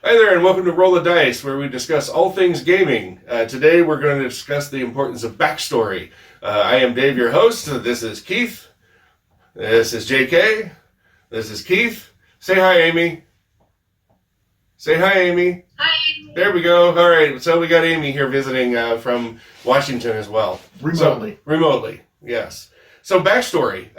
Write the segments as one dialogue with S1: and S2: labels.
S1: Hi there, and welcome to Roll the Dice, where we discuss all things gaming. Today, we're going to discuss the importance of backstory. I am Dave, your host. This is Keith. This is JK. This is Keith. Say hi, Amy. Say hi, Amy.
S2: Hi.
S1: There we go. All right, so we got Amy here visiting from Washington as well.
S3: Remotely.
S1: Remotely, yes. So backstory.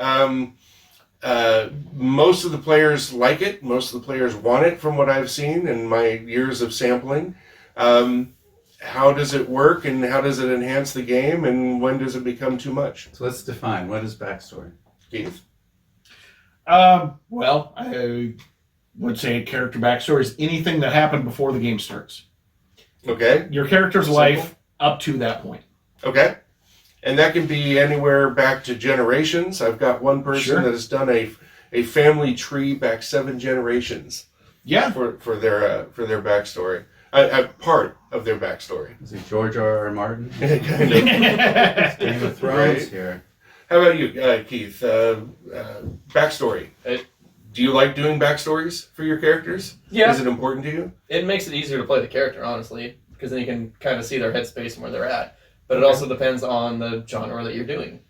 S1: Most of the players like it. Most of the players want it from what I've seen in my years of sampling. How does it work and how does it enhance the game and when does it become too much?
S4: So let's define, what is backstory?
S1: Keith?
S3: Well, I would say a character backstory is anything that happened before the game starts.
S1: Okay.
S3: Your character's
S1: Simple.
S3: life up to that point.
S1: Okay. And that can be anywhere back to generations. I've got one person
S3: Sure.
S1: that has done a family tree back 7 generations
S3: Yeah.
S1: for their backstory. A part of their backstory.
S4: Is it George R. R. Martin?
S1: Kind of.
S4: Game of Thrones
S1: Right.
S4: here.
S1: How about you, Keith? Backstory. Do you like doing backstories for your characters?
S5: Yeah.
S1: Is it important to you?
S5: It makes it easier to play the character, honestly, because then you can kind of see their headspace and where they're at. But it also depends on the genre that you're doing.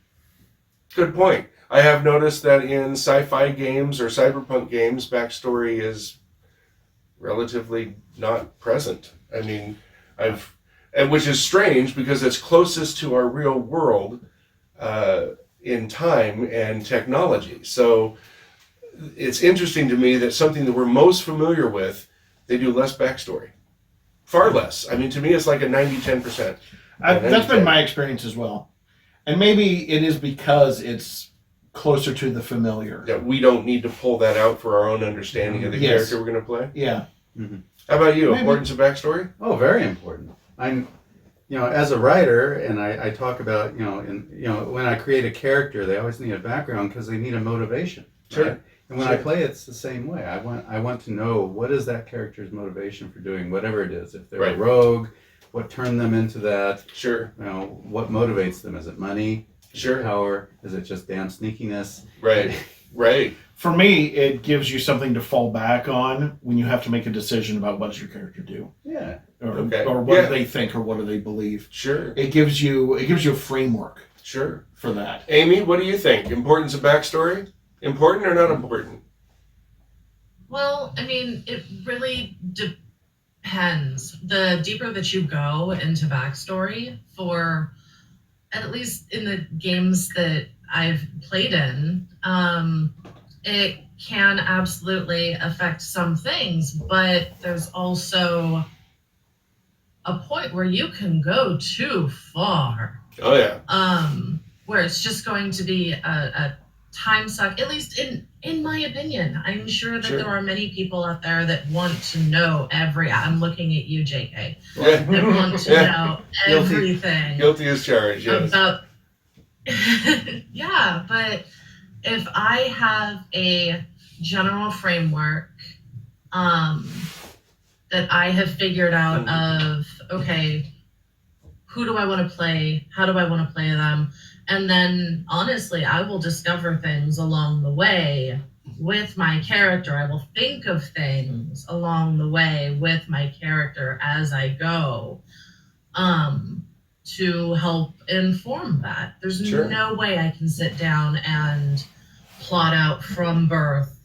S1: Good point. I have noticed that in sci-fi games or cyberpunk games, backstory is relatively not present. I mean, which is strange because it's closest to our real world in time and technology. So it's interesting to me that something that we're most familiar with, they do less backstory. Far less. I mean, to me, it's like a 90-10%.
S3: That's been my experience as well. And maybe it is because it's closer to the familiar.
S1: That we don't need to pull that out for our own understanding of the
S3: Yes.
S1: character we're going to play.
S3: Yeah.
S1: How about you?
S3: Maybe.
S1: Importance of backstory?
S4: Oh, very important. As a writer, and I talk about, when I create a character, they always need a background because they need a motivation.
S1: Sure.
S4: Right? And when I play, it's the same way. I want to know what is that character's motivation for doing whatever it is. If they're
S1: Right.
S4: a rogue, what turned them into that?
S1: Sure.
S4: What motivates them? Is it money? Is
S1: Sure.
S4: it power? Is it just damn sneakiness?
S1: Right. Right.
S3: For me, it gives you something to fall back on when you have to make a decision about what does your character do.
S4: Yeah.
S3: Or,
S1: Okay.
S3: or what
S1: Yeah.
S3: do they think or what do they believe.
S1: Sure.
S3: It gives you a framework
S1: Sure.
S3: for that.
S1: Amy, what do you think? Importance of backstory? Important or not important?
S2: Well, I mean, it really depends. The deeper that you go into backstory, for at least in the games that I've played in, it can absolutely affect some things, but there's also a point where you can go too far.
S1: Oh, yeah.
S2: Where it's just going to be a time suck, at least in my opinion. I'm sure that
S1: Sure.
S2: there are many people out there that want to know I'm looking at you, JK,
S1: Yeah.
S2: that want to
S1: Yeah.
S2: know
S4: Guilty.
S2: everything
S1: Guilty as charged, yes.
S2: about yeah, but if I have a general framework that I have figured out of, okay, who do I want to play? How do I want to play them? And then honestly, I will discover things along the way with my character. I will think of things along the way with my character as I go. To help inform that. There's
S1: Sure.
S2: no way I can sit down and plot out from birth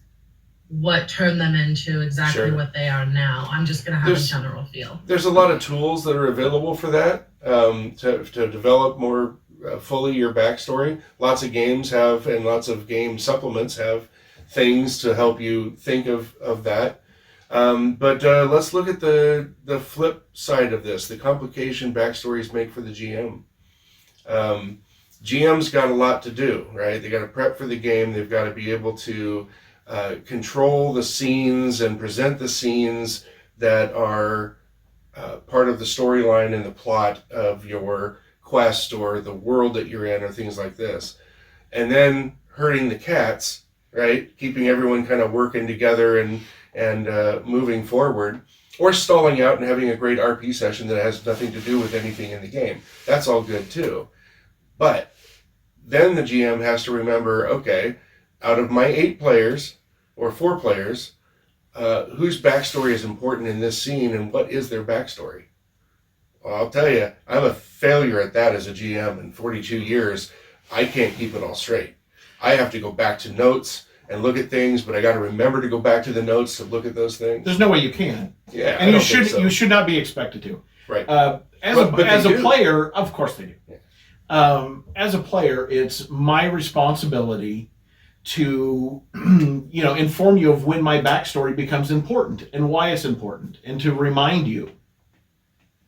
S2: what turned them into exactly
S1: Sure.
S2: what they are now. I'm just going to have
S1: There's-
S2: a general feel.
S1: There's a lot of tools that are available for that, to develop more fully your backstory. Lots of games have, and lots of game supplements have things to help you think of that. But let's look at the flip side of this, the complication backstories make for the GM. GM's got a lot to do, right? They got to prep for the game. They've got to be able to control the scenes and present the scenes that are part of the storyline and the plot of your quest or the world that you're in or things like this. And then herding the cats, right? Keeping everyone kind of working together and moving forward, or stalling out and having a great RP session that has nothing to do with anything in the game. That's all good too. But then the GM has to remember, okay, out of my 8 players or 4 players, whose backstory is important in this scene and what is their backstory? Well, I'll tell you, I'm a failure at that as a GM. In 42 years, I can't keep it all straight. I have to go back to notes and look at things, but I got to remember to go back to the notes to look at those things.
S3: There's no way you can.
S1: Yeah,
S3: And you should not be expected to.
S1: Right.
S3: As
S1: But
S3: a
S1: they do.
S3: player, of course they do.
S1: Yeah.
S3: As a player, it's my responsibility to inform you of when my backstory becomes important and why it's important, and to remind you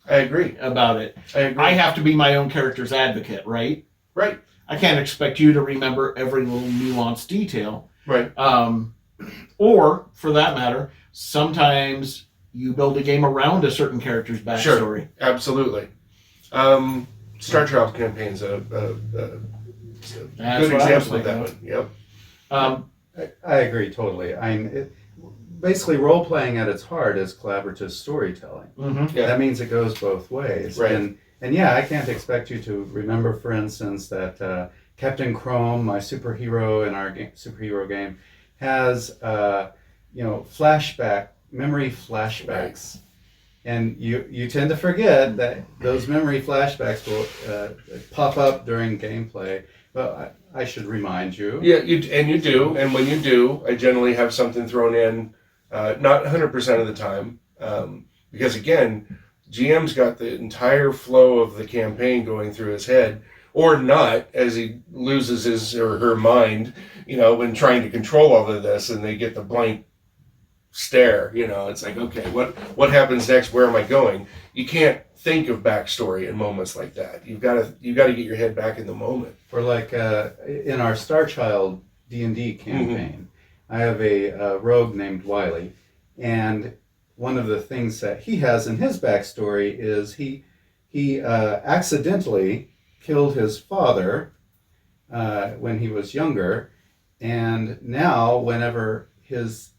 S1: I agree.
S3: about it.
S1: I agree.
S3: I have to be my own character's advocate, right?
S1: Right.
S3: I can't expect you to remember every little nuanced detail.
S1: Right.
S3: Or, for that matter, sometimes you build a game around a certain character's backstory.
S1: Sure. Absolutely. Star Trials campaign's a
S3: That's
S1: good
S3: what I was
S1: example of that
S3: thinking
S1: one. Yep.
S4: I agree totally. Basically, role playing at its heart is collaborative storytelling.
S3: Mm-hmm.
S1: Yeah.
S4: That means it goes both ways.
S1: Right.
S4: And yeah, I can't expect you to remember, for instance, that Captain Chrome, my superhero in our superhero game, has memory flashbacks. And you tend to forget that those memory flashbacks will pop up during gameplay. But I should remind you.
S1: Yeah, you do. And when you do, I generally have something thrown in, not 100% of the time. Because again, GM's got the entire flow of the campaign going through his head, or not, as he loses his or her mind, when trying to control all of this, and they get the blank stare. It's like, okay, what happens next? Where am I going? You can't think of backstory in moments like that. You've got to get your head back in the moment.
S4: Or like in our Star Child D&D campaign, I have a rogue named Wiley, and one of the things that he has in his backstory is he accidentally killed his father when he was younger, and now whenever his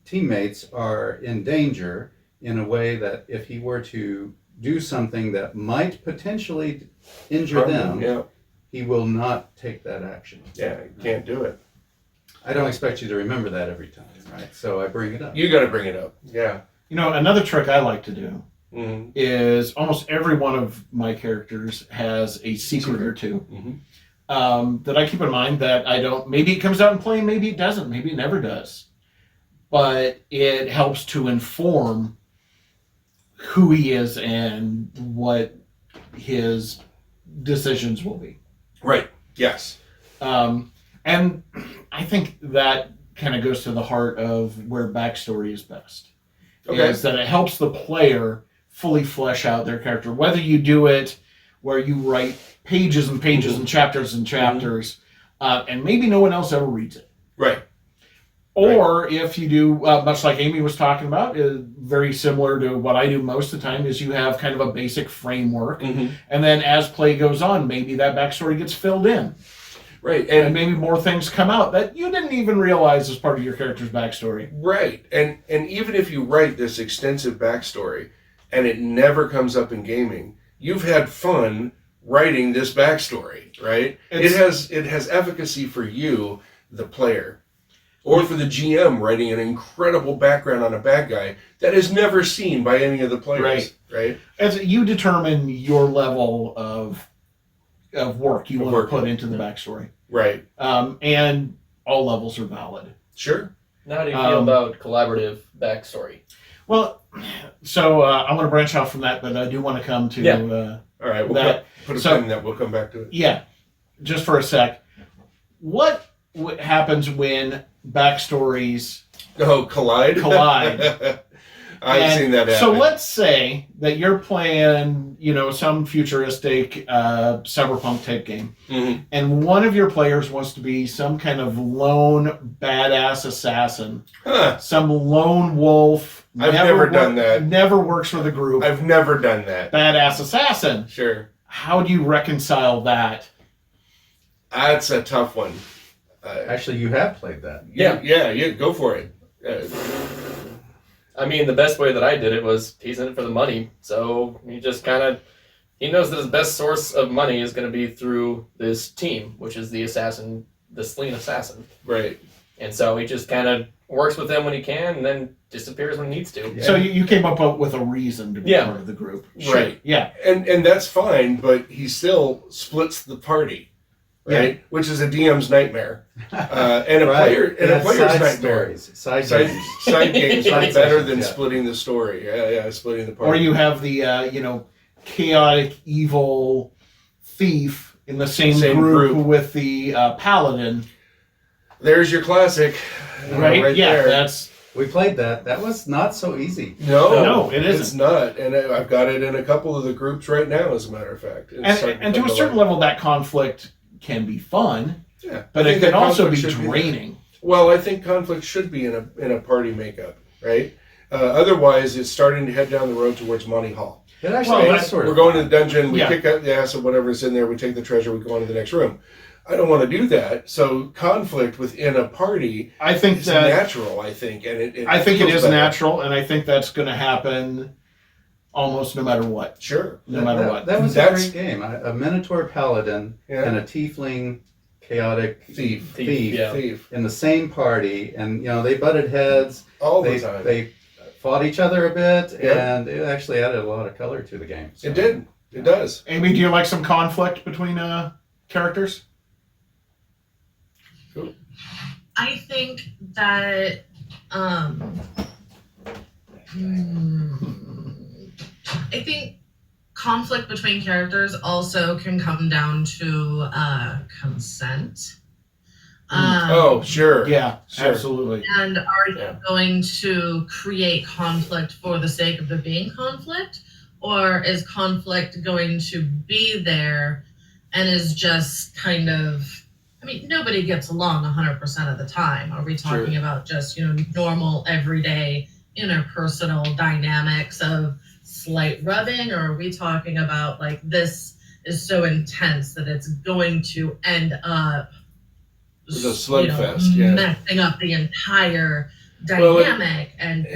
S4: teammates are in danger in a way that if he were to do something that might potentially injure them,
S1: Yeah,
S4: he will not take that action.
S1: yeah, you can't do it.
S4: I don't expect you to remember that every time, right? So I bring it up.
S1: You got to bring it up. Yeah.
S3: Another trick I like to do
S1: Mm-hmm.
S3: is almost every one of my characters has a secret or two that I keep in mind that I don't. Maybe it comes out in play, maybe it doesn't, maybe it never does. But it helps to inform who he is and what his decisions will be.
S1: Right. Yes.
S3: And I think that kind of goes to the heart of where backstory is best.
S1: Okay.
S3: Is that it helps the player fully flesh out their character. Whether you do it where you write pages and pages and chapters and chapters, and maybe no one else ever reads it.
S1: Right.
S3: Or if you do, much like Amy was talking about, very similar to what I do most of the time, is you have kind of a basic framework.
S1: Mm-hmm.
S3: And then as play goes on, maybe that backstory gets filled in.
S1: Right.
S3: And maybe more things come out that you didn't even realize as part of your character's backstory.
S1: Right. And even if you write this extensive backstory and it never comes up in gaming, you've had fun writing this backstory, right? It has efficacy for you, the player, or for the GM writing an incredible background on a bad guy that is never seen by any of the players, right?
S3: As you determine your level of work you
S1: Of
S3: want
S1: work.
S3: to put into the backstory.
S1: Right.
S3: And all levels are valid.
S1: Sure.
S5: Now, how do you feel about collaborative backstory?
S3: Well, so I want to branch off from that, but I do want to come to
S1: All right. We'll
S3: that.
S1: put a
S3: So-
S1: pin in that. We'll come back to it.
S3: Yeah, just for a sec. What happens when backstories
S1: Oh, collide?
S3: collide?
S1: I've
S3: And
S1: seen that happen.
S3: so let's say that you're playing, some futuristic cyberpunk type game,
S1: Mhm.
S3: and one of your players wants to be some kind of lone badass assassin,
S1: Huh.
S3: some lone wolf.
S1: I've never done that.
S3: Never works for the group.
S1: I've never done that.
S3: Badass assassin.
S1: Sure.
S3: How do you reconcile that?
S1: That's a tough one.
S4: Actually, you have played that.
S1: Yeah, go for it.
S5: I mean, the best way that I did it was he's in it for the money. So he just he knows that his best source of money is going to be through this team, which is the assassin, the Selene assassin.
S1: Right.
S5: and so he just kind of works with them when he can, and then disappears when he needs to.
S4: Yeah.
S3: So you came up with a reason to be
S5: Yeah.
S3: part of the group.
S1: Right.
S3: Yeah.
S1: And that's fine, but he still splits the party, right? Which is a DM's nightmare, and a
S4: Right.
S1: player and
S4: Yeah,
S1: a player's
S4: side
S1: nightmare.
S4: stories, side
S1: Side,
S4: games.
S1: side games are
S4: Side
S1: better
S4: sessions,
S1: than
S4: yeah.
S1: splitting the story. Yeah, splitting the party.
S3: Or you have the chaotic evil thief in the same group with the paladin.
S1: There's your classic,
S3: Right? Yeah.
S1: there.
S3: That's
S4: We played that. That was not so easy.
S3: No, it isn't.
S1: It's not, and I've got it in a couple of the groups right now, as a matter of fact. It's starting
S3: and to
S1: come
S3: a certain
S1: life.
S3: level, that conflict can be fun,
S1: Yeah,
S3: but
S1: I
S3: it
S1: think
S3: can
S1: that
S3: also be
S1: conflict should there.
S3: draining.
S1: Well, I think conflict should be in a party makeup, right? Otherwise, it's starting to head down the road towards Monty Hall.
S4: It actually
S3: Well,
S4: is sort of
S1: We're going to
S4: fun.
S1: the dungeon, we
S3: Yeah.
S1: kick out the ass of whatever's in there, we take the treasure, we go on to the next room. I don't want to do that. So conflict within a party
S3: I think
S1: is
S3: that
S1: natural, I think, and it
S3: I think it
S1: feels
S3: is
S1: better.
S3: natural, and I think that's going to happen almost no matter what.
S1: Sure.
S3: No matter what.
S4: That was
S1: That's-
S4: a great game. A Minotaur Paladin
S1: Yeah.
S4: and a Tiefling Chaotic
S1: Thief.
S4: Thief
S5: Yeah.
S1: Thief.
S4: in the same party, and they butted heads.
S1: All
S4: They
S1: the time.
S4: they fought each other a bit,
S1: Yeah.
S4: and it actually added a lot of color to the game. So.
S1: It did. It does.
S3: Amy, do you like some conflict between characters?
S2: I think that I think conflict between characters also can come down to consent.
S1: Oh, sure.
S3: Yeah,
S1: Sure.
S3: absolutely.
S2: And are you
S1: Yeah.
S2: going to create conflict for the sake of there being conflict? Or is conflict going to be there and is just kind of, I mean, nobody gets along 100% of the time. Are we talking about just, normal, everyday, interpersonal dynamics of slight rubbing? Or are we talking about like this is so intense that it's going to end up
S1: It's a slugfest, yeah.
S2: messing up the entire
S1: Well,
S2: dynamic and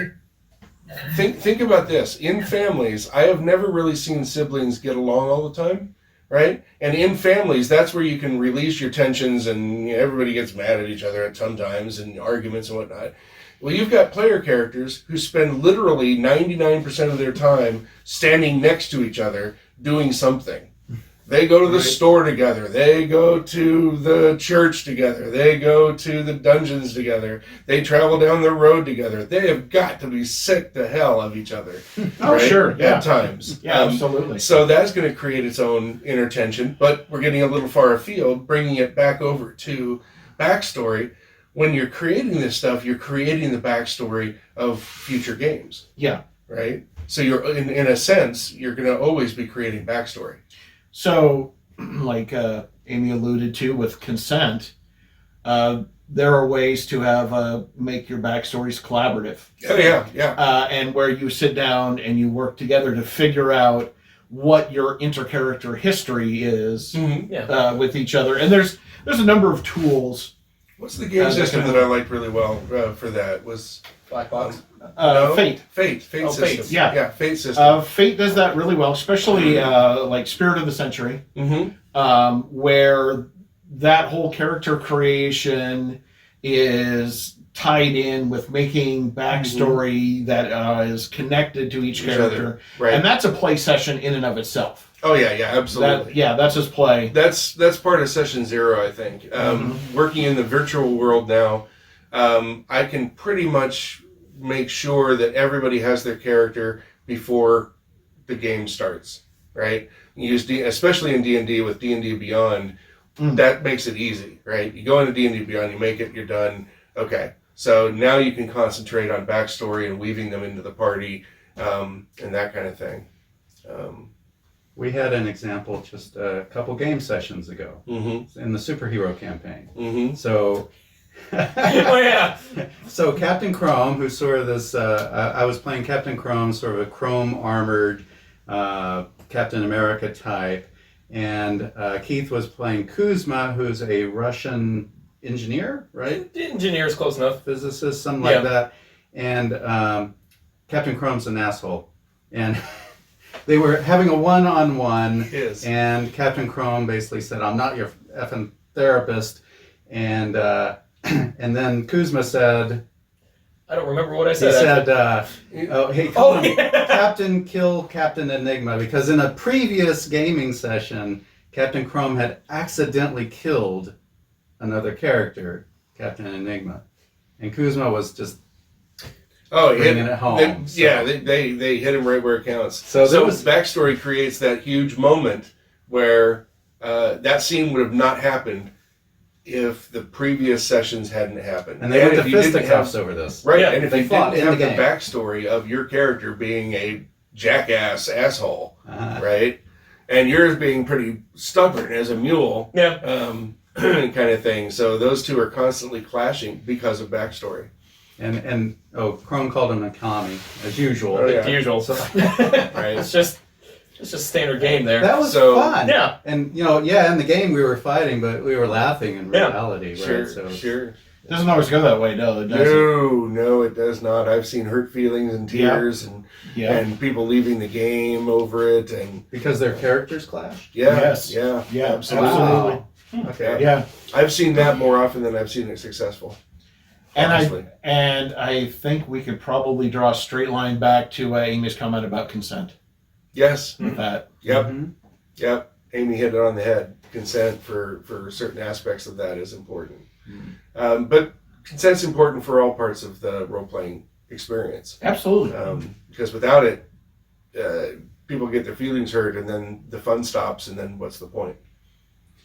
S1: Think about this. In families, I have never really seen siblings get along all the time, right? And in families, that's where you can release your tensions, and everybody gets mad at each other at sometimes, and arguments and whatnot. Well, you've got player characters who spend literally 99% of their time standing next to each other doing something. They go to the
S4: Right.
S1: store together. They go to the church together. They go to the dungeons together. They travel down the road together. They have got to be sick to hell of each other.
S3: Oh,
S1: right?
S3: sure. Yeah.
S1: At times.
S3: Yeah, absolutely.
S1: So that's going to create its own inner tension, but we're getting a little far afield, bringing it back over to backstory. When you're creating this stuff, you're creating the backstory of future games,
S3: Yeah.
S1: right? So you're, in a sense, you're going to always be creating backstory.
S3: So, like Amy alluded to with consent, there are ways to have make your backstories collaborative,
S1: Oh yeah.
S3: and where you sit down and you work together to figure out what your intercharacter history is
S1: Mm-hmm.
S3: with each other. And there's a number of tools.
S1: What's the game system that I liked really well for that was
S5: Black Box.
S1: no?
S3: Fate.
S1: Fate
S5: Oh,
S1: system.
S5: Fate.
S3: Yeah.
S1: Fate system.
S3: Fate does that really well, especially like Spirit of the Century,
S1: Mm-hmm.
S3: where that whole character creation is tied in with making backstory that is connected to each
S1: Each
S3: character,
S1: other, right?
S3: and that's a play session in and of itself.
S1: Oh yeah, absolutely.
S3: That's his play.
S1: That's part of session 0, I think. Working in the virtual world now, I can pretty much make sure that everybody has their character before the game starts. Right? You use especially in D&D with D&D Beyond, that makes it easy. Right? You go into D&D Beyond, you make it, you're done. Okay, so now you can concentrate on backstory and weaving them into the party and that kind of thing.
S4: We had an example just a couple game sessions ago in the superhero campaign.
S1: Mm-hmm.
S4: So,
S5: Oh yeah.
S4: so Captain Chrome, who's sort of this, I was playing Captain Chrome, sort of a chrome armored Captain America type, and Keith was playing Kuzma, who's a Russian engineer, right?
S5: Engineer's close enough.
S4: Physicist, something like that. And Captain Chrome's an asshole, and they were having a one-on-one.
S1: Yes.
S4: And Captain Chrome basically said, "I'm not your effing therapist," and and then Kuzma said,
S5: I don't remember what I
S4: he
S5: said.
S4: said, he called him
S5: yeah.
S4: Captain Kill Captain Enigma because in a previous gaming session, Captain Chrome had accidentally killed another character, Captain Enigma, and Kuzma was just
S1: Oh,
S4: bringing it home.
S1: They hit him right where it counts.
S4: So there
S1: So
S4: was-
S1: backstory creates that huge moment where that scene would have not happened if the previous sessions hadn't happened.
S4: and they went
S1: if
S4: to
S1: you didn't
S4: fisticuffs
S1: have-
S4: over this.
S1: Right,
S5: Yeah,
S1: and if
S4: they
S1: you
S4: fought
S1: didn't
S4: in the
S1: have the
S4: game.
S1: backstory of your character being a jackass asshole,
S4: Uh,
S1: right, and yours being pretty stubborn as a mule,
S5: Yeah.
S1: kind of thing. So those two are constantly clashing because of backstory.
S4: and Chrome called him a commie as usual.
S1: Oh, yeah.
S5: The usual.
S4: So
S1: Right.
S5: It's just standard game there.
S4: that was
S1: So-
S4: fun.
S5: Yeah.
S4: And in the game we were fighting, but we were laughing in
S5: Yeah.
S4: reality, right?
S1: Sure,
S4: So
S1: sure.
S3: It doesn't always go that way, no. It doesn't.
S1: No, it does not. I've seen hurt feelings and
S3: Yeah.
S1: tears and
S3: Yeah.
S1: and people leaving the game over it, and
S4: because their characters clashed.
S3: Yes.
S1: yeah,
S3: Yeah,
S1: absolutely.
S3: absolutely.
S4: Okay.
S3: Yeah.
S1: I've seen that more often than I've seen it successful.
S3: And
S1: honestly.
S3: I think we could probably draw a straight line back to Amy's comment about consent
S1: Yes,
S3: with that.
S1: yep,
S4: Mhm.
S1: yep. Amy hit it on the head. Consent for certain aspects of that is important, but consent's important for all parts of the role playing experience.
S3: Absolutely.
S1: Because without it, people get their feelings hurt, and then the fun stops, and then what's the point?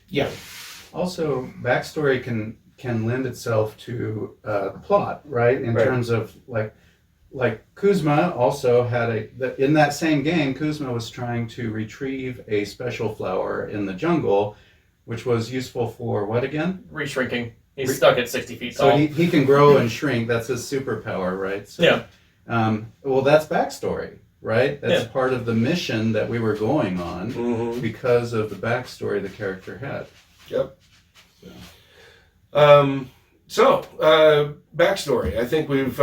S3: Yeah.
S4: Also, backstory can lend itself to plot, right? In
S1: Right.
S4: terms of like Kuzma also had in that same game, Kuzma was trying to retrieve a special flower in the jungle, which was useful for what again?
S5: Reshrinking. He's stuck at 60 feet
S4: So
S5: tall.
S4: he can grow and shrink. That's his superpower, right? So,
S5: Yeah.
S4: Well, that's backstory, right? That's
S5: Yeah.
S4: part of the mission that we were going on
S1: Mm-hmm.
S4: because of the backstory the character had.
S1: Yep.
S4: So.
S1: Backstory. I think we've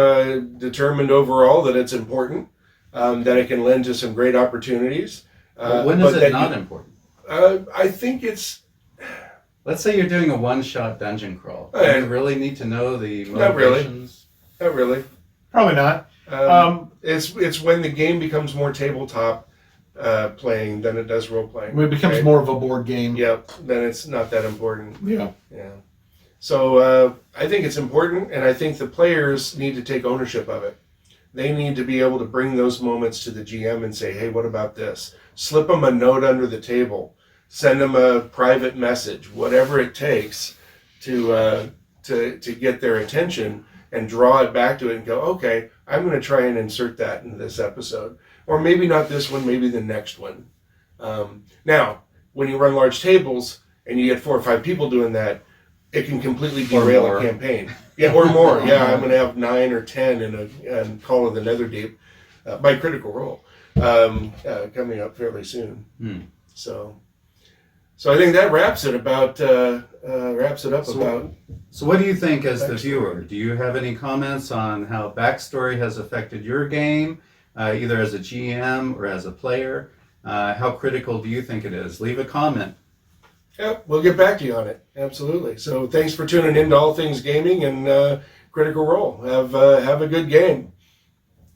S1: determined overall that it's important, that it can lend to some great opportunities.
S4: But when is
S1: but
S4: it
S1: that
S4: not
S1: you-
S4: important?
S1: I think it's
S4: Let's say you're doing a one-shot dungeon crawl. Do
S1: Okay.
S4: you really need to know the
S1: Not really.
S4: motivations?
S1: not really.
S3: Probably not.
S1: It's when the game becomes more tabletop playing than it does role playing.
S3: It becomes
S1: right?
S3: more of a board game.
S1: Yep. Then it's not that important.
S3: Yeah.
S1: Yeah. So I think it's important, and I think the players need to take ownership of it. They need to be able to bring those moments to the GM and say, "Hey, what about this?" Slip them a note under the table, send them a private message, whatever it takes to get their attention and draw it back to it and go, "Okay, I'm going to try and insert that into this episode, or maybe not this one, maybe the next one." Now, when you run large tables and you get 4 or 5 people doing that, it can completely
S4: Or
S1: derail
S4: more.
S1: a campaign. Yeah, or more. Yeah, I'm going to have 9 or 10 in Call of the Netherdeep by Critical Role coming up fairly soon. So I think that wraps it about
S4: So what do you think as the
S1: Backstory.
S4: viewer? Do you have any comments on how backstory has affected your game, either as a GM or as a player? How critical do you think it is? Leave a comment.
S1: Yeah, we'll get back to you on it. Absolutely. So thanks for tuning in to All Things Gaming and Critical Role. Have a good game.